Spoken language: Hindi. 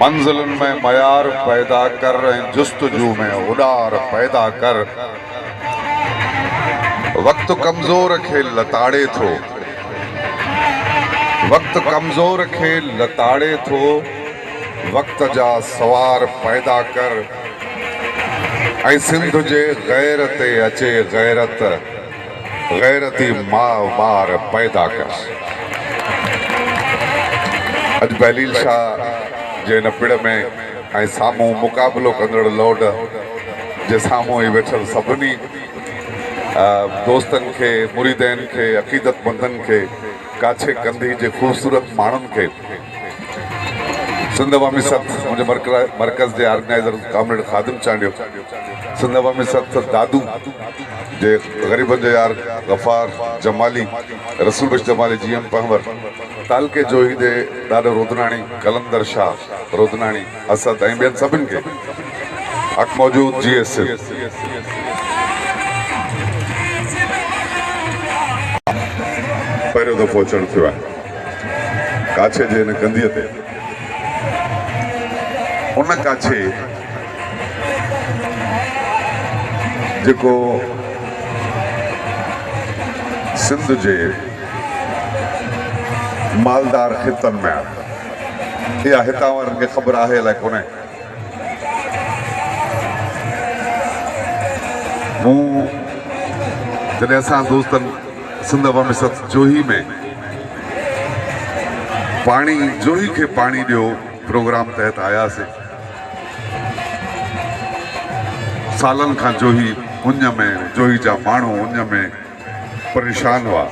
मंजिलन में मयार पैदा कर जुस्तजू में उडार पैदा कर। वक्त कमजोर खे लताड़े थो, वक्त कमजोर खे लताड़े थो, वक्त जा सवार पैदा कर। ऐं सिंध जे गैर ते अचे गैरत, गैरती मां बार पैदा कर। अज बहलील शाह जे नपिड़ में ऐं साम्हूं मुक़ाबिलो कंदड़ लौड जे साम्हूं ई वेठल सभिनी दोस्तनि खे, मुरीदनि खे, अक़ीदतमंदनि खे, काछे कंधी जे ख़ूबसूरत माण्हुनि खे, सिंध अवामी सथ मुंहिंजे मरकज़ जे ऑर्गेनाइज़र कामरेड ख़ादिम चांडियो, सिंध अवामी सथ दादू जे ग़रीबनि जो यार गफ़ार जमाली, रसूल बख्श जमाली, जीएम पहवर, तालके जोहीदे ॾाढो रोदनाणी, कलंदर शाह रोदनाणी, असद ऐं ॿियनि सभिनि खे हक़ मौजूद GS पहिरियों दफ़ो अचणु थियो आहे काछे जे हिन कंधीअ ते। उन काछे जेको सिंध जे मालदार ख़ितनि में आहे, इहा हितां वारनि खे ख़बर आहे अलाए कोन्हे। मूं जॾहिं असां दोस्तनि सिंध अवामी सथ जोही में पाणी, जोही खे पाणी ॾियो प्रोग्राम तहत आयासीं, सालनि खां जोही उञ में, जोही जा माण्हू उञ में परेशान हुआ।